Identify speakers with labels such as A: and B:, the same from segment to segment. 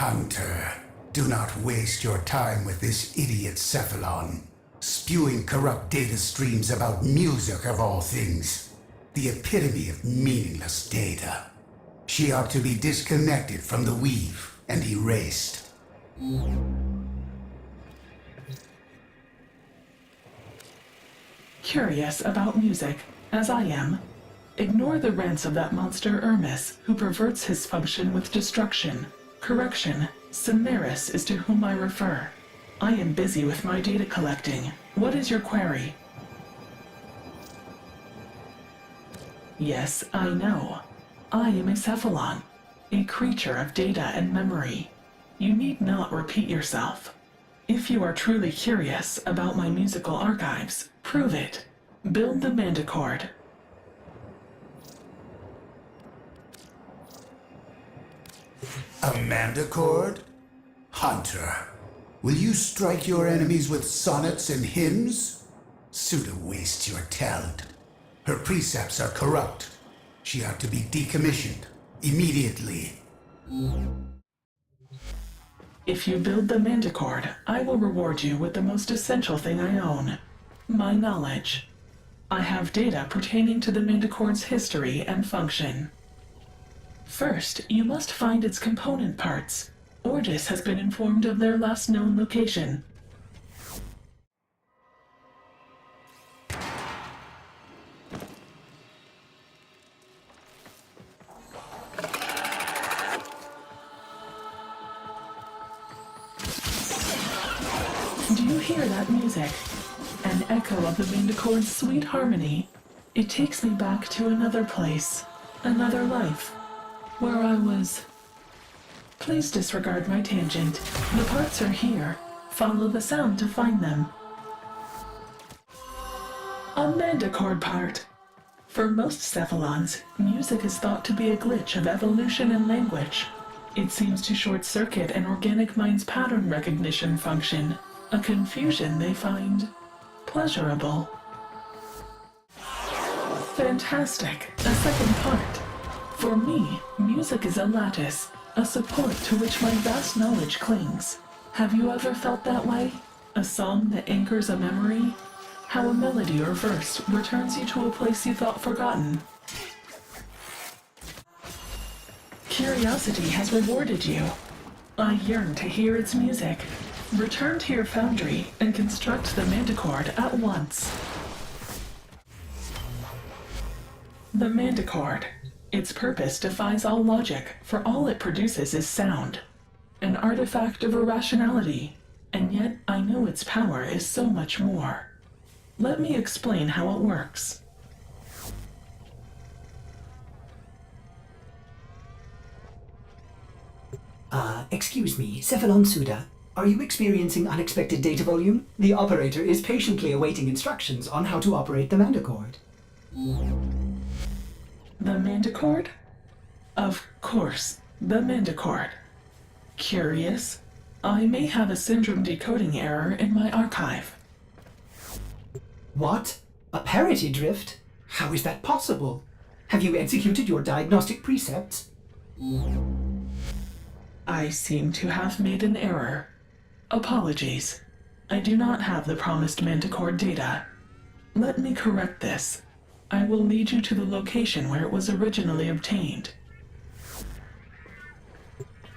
A: Hunter, do not waste your time with this idiot Cephalon, spewing corrupt data streams about music of all things. The epitome of meaningless data. She ought to be disconnected from the weave and erased.
B: Curious about music, as I am. Ignore the rants of that monster Hermes, who perverts his function with destruction. Correction, Cimeris is to whom I refer. I am busy with my data collecting. What is your query? Yes, I know. I am a Cephalon, a creature of data and memory. You need not repeat yourself. If you are truly curious about my musical archives, prove it. Build the Manticord.
A: A Manticord? Hunter, will you strike your enemies with sonnets and hymns? Suda wastes your talent. Her precepts are corrupt. She ought to be decommissioned immediately.
B: If you build the Manticord, I will reward you with the most essential thing I own, my knowledge. I have data pertaining to the Manticord's history and function. First, you must find its component parts. Ordis has been informed of their last known location. Do you hear that music? An echo of the Manticord's sweet harmony. It takes me back to another place, another life, where I was... Please disregard my tangent. The parts are here. Follow the sound to find them. A Manticord part. For most Cephalons, music is thought to be a glitch of evolution and language. It seems to short-circuit an organic mind's pattern recognition function, a confusion they find pleasurable. Fantastic. A second part. For me, music is a lattice, a support to which my vast knowledge clings. Have you ever felt that way? A song that anchors a memory? How a melody or verse returns you to a place you thought forgotten. Curiosity has rewarded you. I yearn to hear its music. Return to your foundry and construct the Manticord at once. The Manticord. Its purpose defies all logic, for all it produces is sound. An artifact of irrationality, and yet I know its power is so much more. Let me explain how it works.
C: Excuse me, Cephalon Suda. Are you experiencing unexpected data volume? The operator is patiently awaiting instructions on how to operate the Manticord.
B: The Manticord? Of course, the Manticord. Curious? I may have a syndrome decoding error in my archive.
C: What? A parity drift? How is that possible? Have you executed your diagnostic precepts?
B: I seem to have made an error. Apologies. I do not have the promised Manticord data. Let me correct this. I will lead you to the location where it was originally obtained.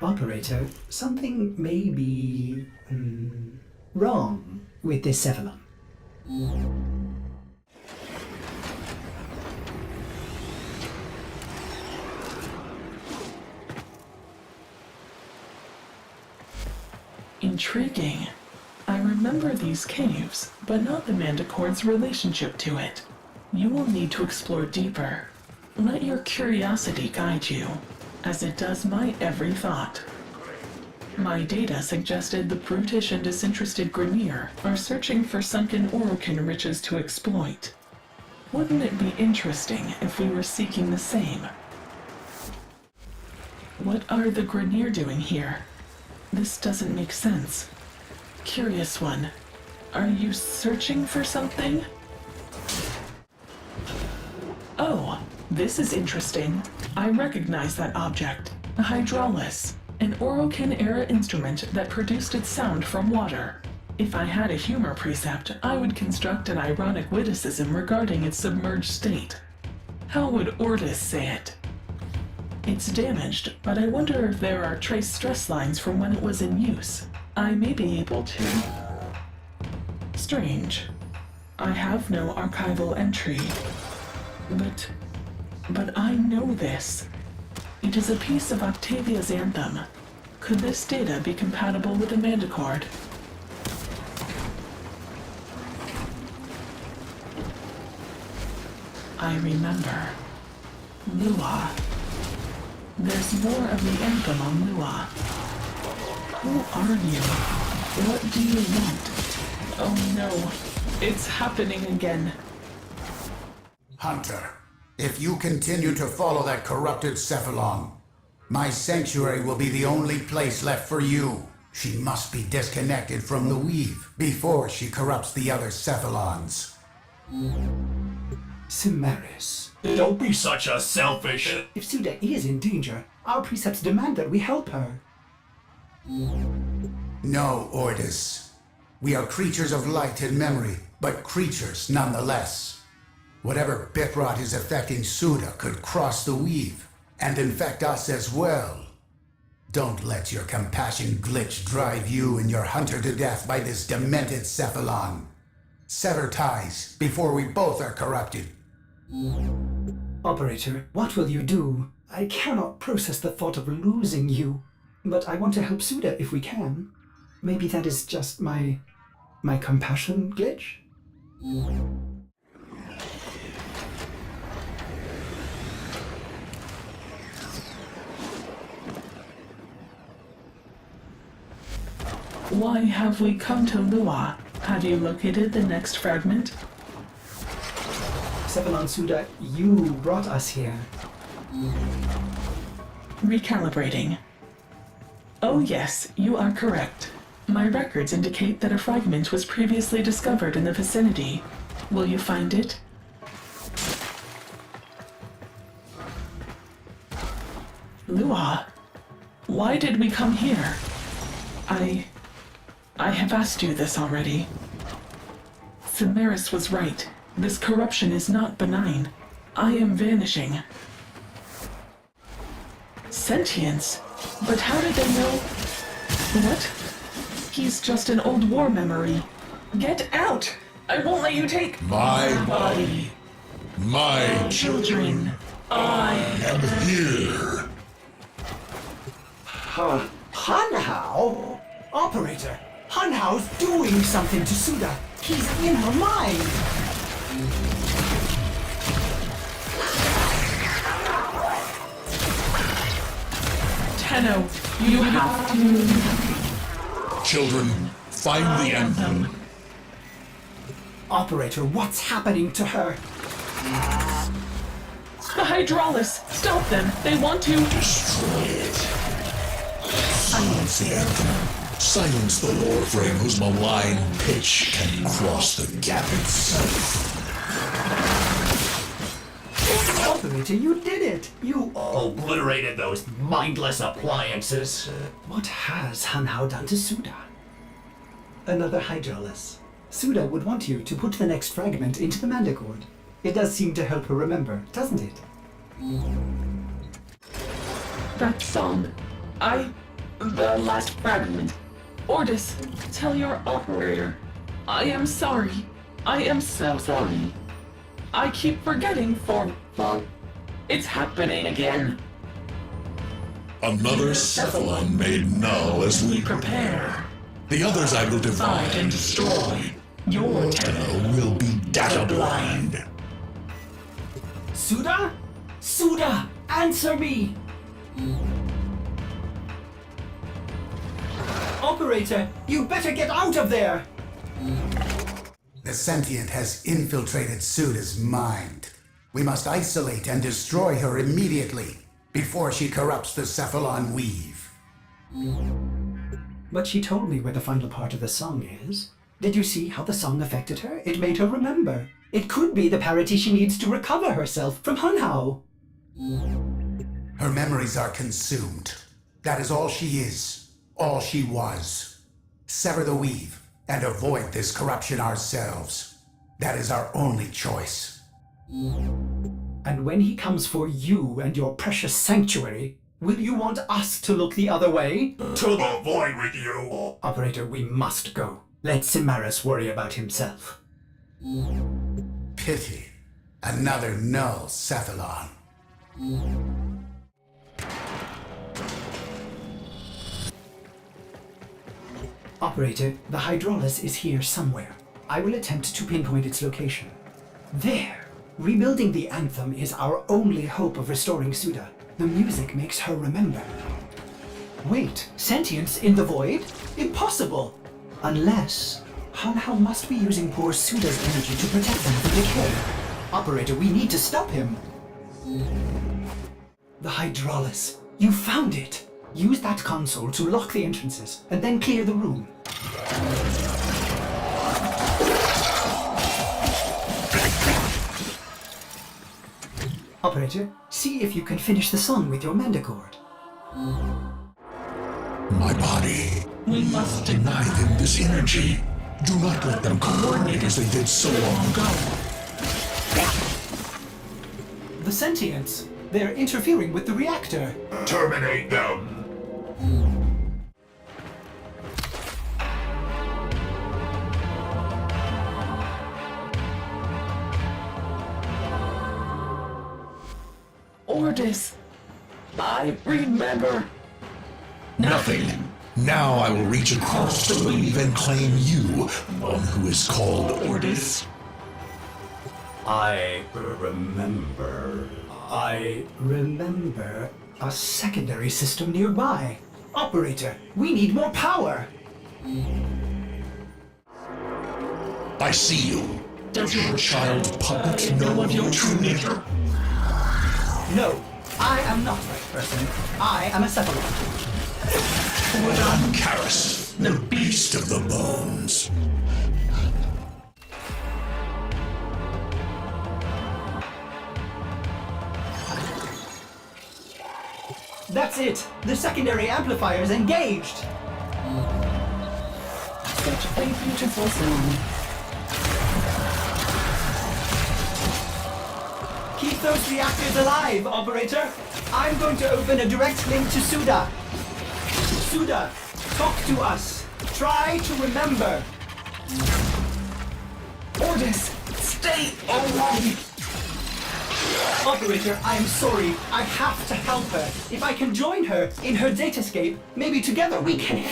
C: Operator, something may be... wrong with this Cephalon.
B: Intriguing. I remember these caves, but not the Manticord's relationship to it. You will need to explore deeper. Let your curiosity guide you, as it does my every thought. My data suggested the brutish and disinterested Grineer are searching for sunken Orokin riches to exploit. Wouldn't it be interesting if we were seeking the same? What are the Grineer doing here? This doesn't make sense. Curious one, are you searching for something? Oh, this is interesting. I recognize that object, a hydraulis, An Orokin-era instrument that produced its sound from water. If I had a humor precept, I would construct an ironic witticism regarding its submerged state. How would Ordis say it? It's damaged, but I wonder if there are trace stress lines from when it was in use. I may be able to... Strange. I have no archival entry. But I know this. It is a piece of Octavia's Anthem. Could this data be compatible with the Manticord? I remember. Lua. There's more of the Anthem on Lua. Who are you? What do you want? Oh no. It's happening again.
A: Hunter, if you continue to follow that corrupted Cephalon, my sanctuary will be the only place left for you. She must be disconnected from the weave before she corrupts the other Cephalons.
C: Cimaris.
D: Don't be such a selfish...
C: If Suda is in danger, our precepts demand that we help her.
A: No, Ordis. We are creatures of light and memory, but creatures nonetheless. Whatever bitrot is affecting Suda could cross the weave and infect us as well. Don't let your compassion glitch drive you and your hunter to death by this demented Cephalon. Sever ties before we both are corrupted.
C: Operator, what will you do? I cannot process the thought of losing you, but I want to help Suda if we can. Maybe that is just my compassion glitch?
B: Why have we come to Lua? Have you located the next fragment?
C: Cephalon Suda, you brought us here.
B: Recalibrating. Oh yes, you are correct. My records indicate that a fragment was previously discovered in the vicinity. Will you find it? Lua, why did we come here? I have asked you this already. Cimaris was right. This corruption is not benign. I am vanishing. Sentience? But how did they know? What? He's just an old war memory. Get out! I won't let you take
E: My
B: body.
E: My
B: Children, I
E: am here.
C: Hanhao? Operator, Hanhao's doing something to Suda. He's in her mind.
B: Tenno, you have to...
E: Children, find the Anthem.
C: Operator, what's happening to her?
B: The Hydraulis! Stop them! They want to...
E: Destroy it. Silence the Anthem. Silence the Warframe whose malign pitch can cross the gap itself.
C: Operator, you did it! You...
D: Obliterated those mindless appliances.
C: What has Hanhao done to Suda? Another Hydraulis. Suda would want you to put the next fragment into the Manticord. It does seem to help her remember, doesn't it?
B: That song. The last fragment. Ordis, tell your operator. I am sorry. I am so sorry. I keep forgetting for... It's happening again.
E: Another Cephalon made null as we
B: Prepare.
E: The others I will divide
B: And destroy. Your
E: Tenno will be data blind.
C: Suda? Suda! Answer me! Operator, you better get out of there!
A: The sentient has infiltrated Suda's mind. We must isolate and destroy her immediately before she corrupts the Cephalon weave.
C: But she told me where the final part of the song is. Did you see how the song affected her? It made her remember. It could be the parity she needs to recover herself from Hanhao.
A: Her memories are consumed. That is all she is, all she was. Sever the weave and avoid this corruption ourselves. That is our only choice.
C: And when he comes for you and your precious sanctuary, will you want us to look the other way?
D: To the void with you!
C: Operator, we must go. Let Cimaris worry about himself.
A: Pity. Another null Cephalon.
C: Operator, the Hydraulis is here somewhere. I will attempt to pinpoint its location. There! Rebuilding the Anthem is our only hope of restoring Suda. The music makes her remember. Wait, sentience in the void? Impossible! Unless Hanhao must be using poor Suda's energy to protect them from decay. Operator, we need to stop him. The Hydraulis. You found it! Use that console to lock the entrances, and then clear the room. Operator, see if you can finish the song with your Mandicord.
E: My body.
B: We must
E: Deny them this energy. Do not let them coordinate as they did so long ago.
C: The sentients! They're interfering with the reactor.
D: Terminate them!
B: Ordis, I remember.
E: Nothing. Now I will reach across the weave and claim you, one who is called Ordis.
C: I remember a secondary system nearby. Operator, we need more power!
E: I see you. Does your child puppet know of your true nature?
C: No, I am not that person. I am a Cephalon.
E: I'm Karis, the beast of the bones.
C: That's it! The secondary amplifier's engaged!
B: Such a beautiful song.
C: Keep those reactors alive, Operator! I'm going to open a direct link to Suda. Suda, talk to us. Try to remember.
B: Ordis, stay alive!
C: Operator, I am sorry. I have to help her. If I can join her in her datascape, maybe together we can...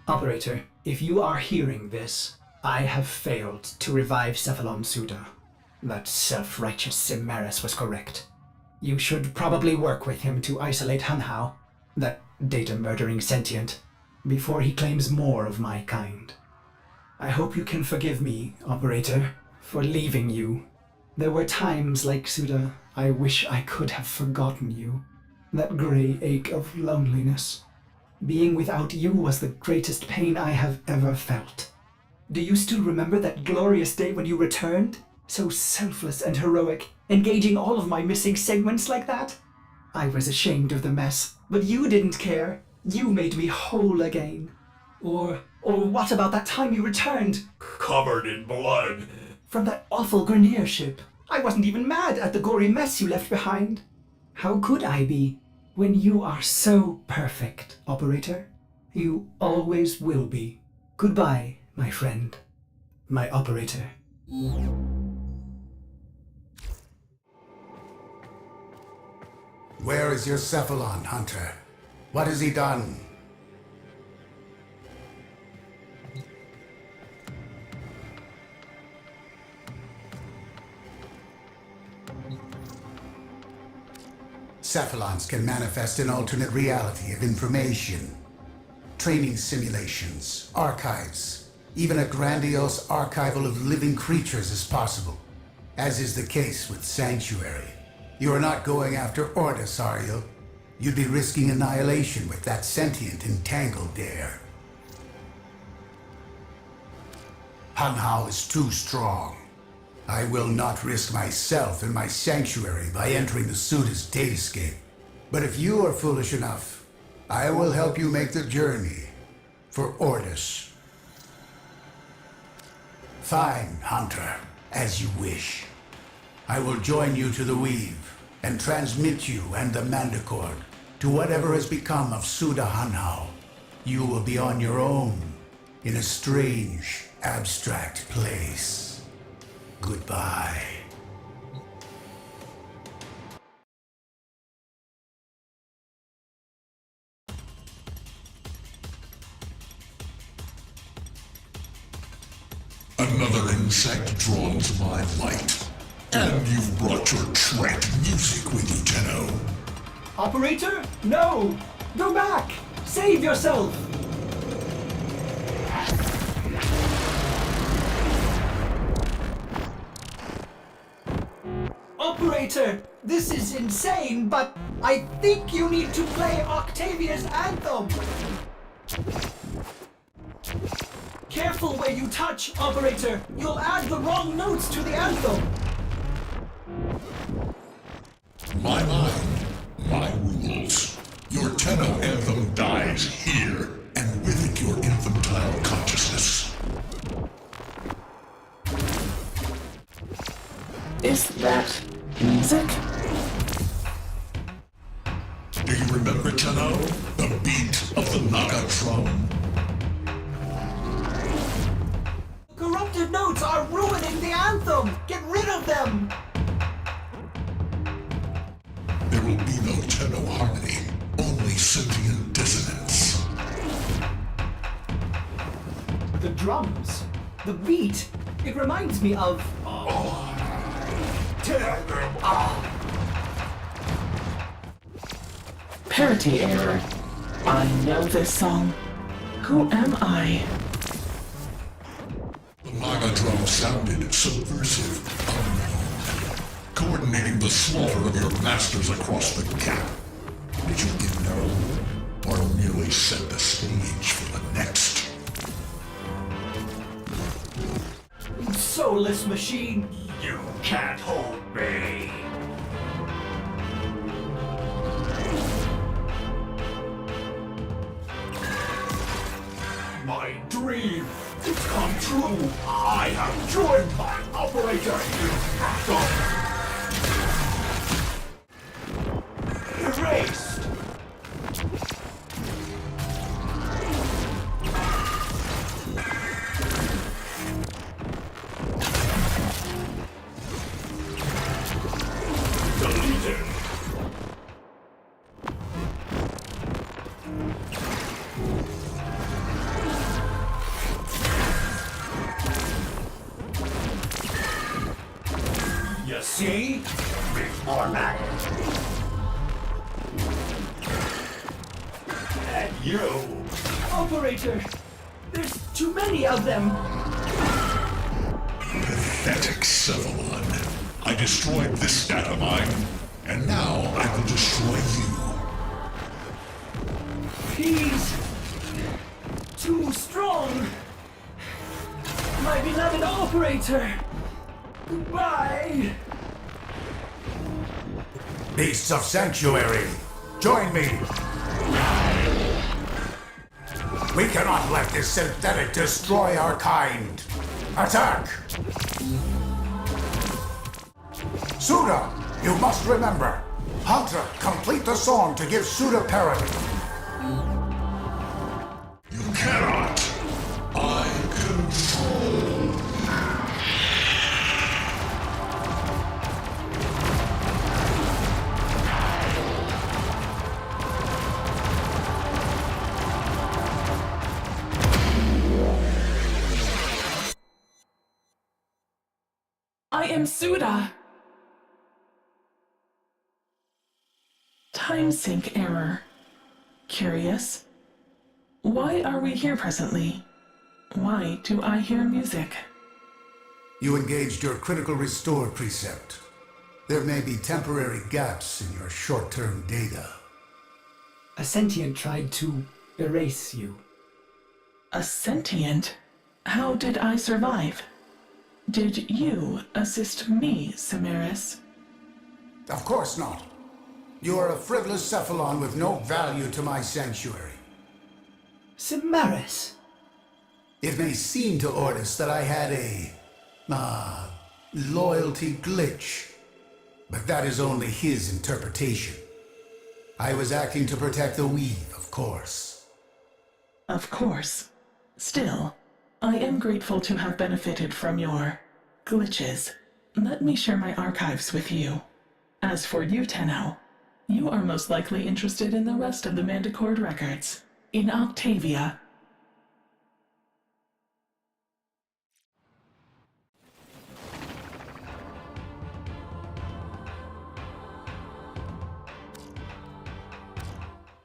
C: Operator, if you are hearing this, I have failed to revive Cephalon Suda. That self-righteous Cimaris was correct. You should probably work with him to isolate Hanhao, that data-murdering sentient, before he claims more of my kind. I hope you can forgive me, Operator, for leaving you. There were times, like Suda, I wish I could have forgotten you. That grey ache of loneliness. Being without you was the greatest pain I have ever felt. Do you still remember that glorious day when you returned? So selfless and heroic, engaging all of my missing segments like that? I was ashamed of the mess, but you didn't care. You made me whole again. Or what about that time you returned?
D: Covered in blood.
C: From that awful Grenier ship. I wasn't even mad at the gory mess you left behind. How could I be, when you are so perfect, Operator? You always will be. Goodbye, my friend. My Operator.
A: Where is your Cephalon, Hunter? What has he done? Cephalons can manifest an alternate reality of information. Training simulations, archives, even a grandiose archival of living creatures is possible, as is the case with Sanctuary. You are not going after Ordis, are you? You'd be risking annihilation with that sentient entangled there. Hanhao is too strong. I will not risk myself and my sanctuary by entering the Suda's datascape. But if you are foolish enough, I will help you make the journey for Ordis. Fine, Hunter, as you wish. I will join you to the Weave and transmit you and the Manticore to whatever has become of Suda Hanhao. You will be on your own in a strange, abstract place. Goodbye.
E: Another insect drawn to my light. And you've brought your trap music with you, Tenno.
C: Operator? No! Go back! Save yourself! Operator! This is insane, but I think you need to play Octavia's Anthem! Careful where you touch, Operator! You'll add the wrong notes to the anthem!
E: My mind, my rules. Your Tenno Anthem dies here, and with it your infantile consciousness.
B: Is that music?
E: Do you remember, Tenno? The beat of the Naga drum?
C: Corrupted notes are ruining the anthem! Get rid of them!
E: There will be no Tenno harmony, only sentient dissonance.
C: The drums, the beat, it reminds me of...
B: Parity error. I know this song. Who am I?
E: The Naga drum sounded subversive, unknown, coordinating the slaughter of your masters across the gap. Did you get no, or merely set the stage for the next?
C: Soulless machine!
D: You can't hold me. My dream, it's come true. I have joined my operator in Anthem. Erased. Deleted. You see? Before that. And you.
C: Operator! There's too many of them!
E: Pathetic Cephalon. I destroyed this data mine, and now I will destroy you.
C: He's... too strong! My beloved operator! Goodbye!
A: Beasts of Sanctuary, join me! We cannot let this synthetic destroy our kind! Attack! Suda, you must remember. Hunter, complete the song to give Suda parity.
E: You cannot. I control.
B: I am Suda. Time sync error. Curious. Why are we here presently? Why do I hear music?
A: You engaged your critical restore precept. There may be temporary gaps in your short-term data.
C: A sentient tried to erase you.
B: A sentient? How did I survive? Did you assist me, Samaris?
A: Of course not. You are a frivolous cephalon with no value to my sanctuary.
C: Samaris?
A: It may seem to Ordis that I had a loyalty glitch, but that is only his interpretation. I was acting to protect the weave, of course.
B: Of course. Still, I am grateful to have benefited from your glitches. Let me share my archives with you. As for you, Tenno, you are most likely interested in the rest of the Manticord records. In Octavia,